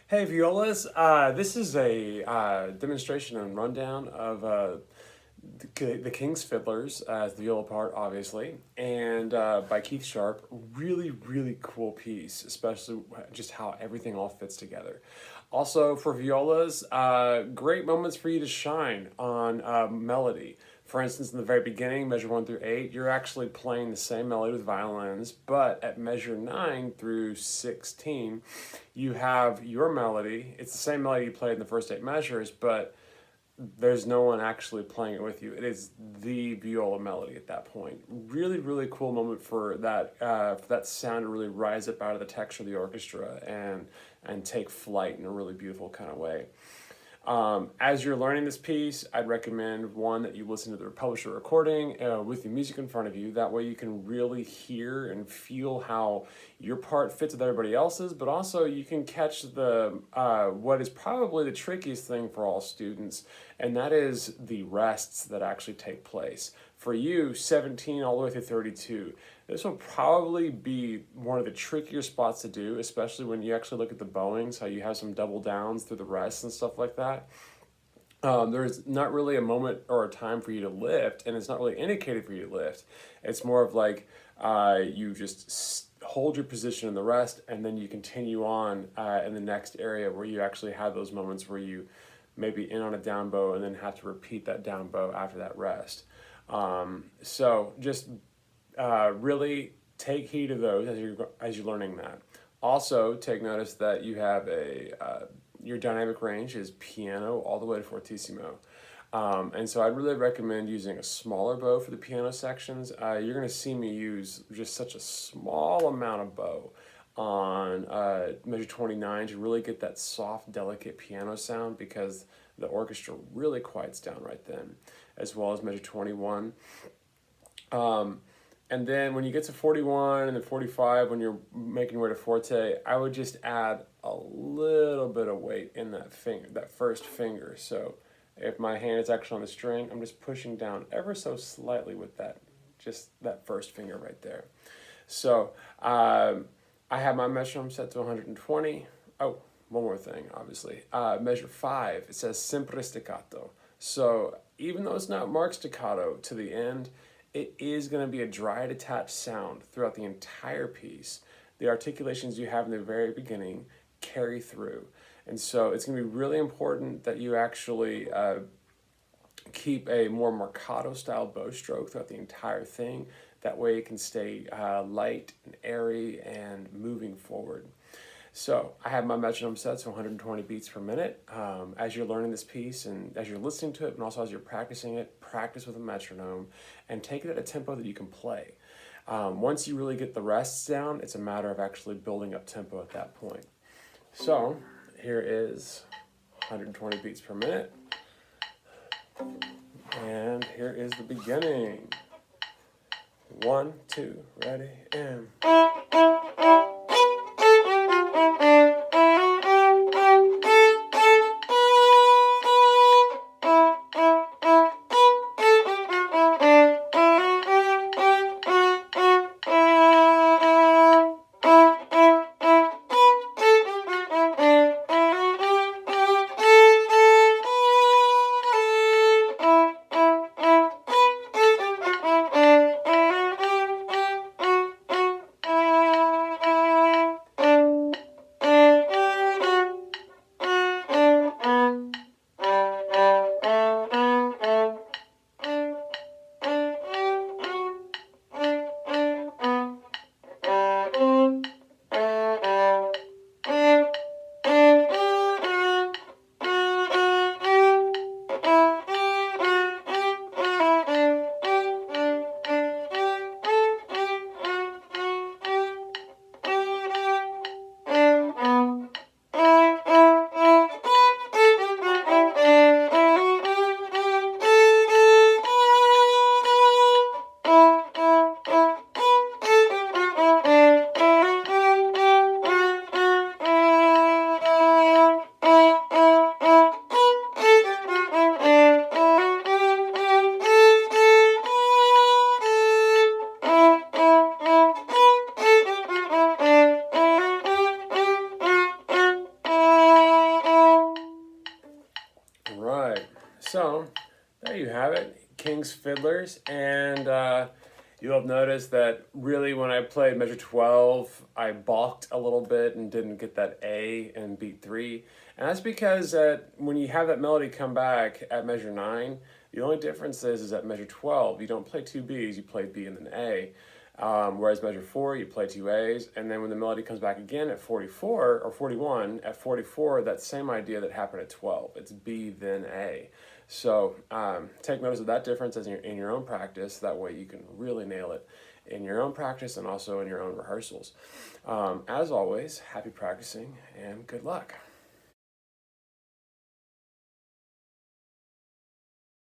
Hey, Violas. This is a demonstration and rundown of the King's Fiddlers, the viola part, obviously, and by Keith Sharp. Really, really cool piece, especially just how everything all fits together. Also, for violas, great moments for you to shine on melody. For instance, in the very beginning, measure 1 through 8, you're actually playing the same melody with violins, but at measure 9 through 16, you have your melody. It's the same melody you played in the first 8 measures, but there's no one actually playing it with you. It is the viola melody at that point. Really, really cool moment for that sound to really rise up out of the texture of the orchestra and take flight in a really beautiful kind of way. As you're learning this piece, I'd recommend one that you listen to the publisher recording with the music in front of you. That way you can really hear and feel how your part fits with everybody else's, but also you can catch the what is probably the trickiest thing for all students, and that is the rests that actually take place. For you, 17 all the way through 32. This will probably be one of the trickier spots to do, especially when you actually look at the bowings, how you have some double downs through the rests and stuff like that. There's not really a moment or a time for you to lift, and it's not really indicated for you to lift. It's more of like you just hold your position in the rest, and then you continue on in the next area where you actually have those moments where you maybe in on a down bow and then have to repeat that down bow after that rest. So just really take heed of those as you're learning that. Also, take notice that you have your dynamic range is piano all the way to fortissimo. And so I'd really recommend using a smaller bow for the piano sections. You're going to see me use just such a small amount of bow on measure 29 to really get that soft, delicate piano sound, because the orchestra really quiets down right then, as well as measure 21. And then when you get to 41 and then 45, when you're making your way to forte, I would just add a little bit of weight in that finger, that first finger. So if my hand is actually on the string, I'm just pushing down ever so slightly with just that first finger right there. So I have my metronome set to 120. Oh, one more thing, obviously. Measure 5, it says sempre staccato. So even though it's not marked staccato to the end, it is going to be a dry detached sound throughout the entire piece. The articulations you have in the very beginning carry through. And so it's going to be really important that you actually keep a more marcato style bow stroke throughout the entire thing. That way it can stay light and airy and moving forward. So I have my metronome set to 120 beats per minute. As you're learning this piece and as you're listening to it, and also as you're practicing it, practice with a metronome and take it at a tempo that you can play. Once you really get the rests down, it's a matter of actually building up tempo at that point. So here is 120 beats per minute. And here is the beginning. 1, 2, ready, and... So there you have it, King's Fiddlers, and you'll have noticed that really when I played measure 12, I balked a little bit and didn't get that A in beat 3. And that's because when you have that melody come back at measure 9, the only difference is at measure 12, you don't play two Bs, you play B and then A. Whereas measure 4, you play two A's, and then when the melody comes back again at 44 or 41, at 44, that same idea that happened at 12. It's B then A. So take notice of that difference as in your own practice. That way you can really nail it in your own practice and also in your own rehearsals. As always, happy practicing and good luck.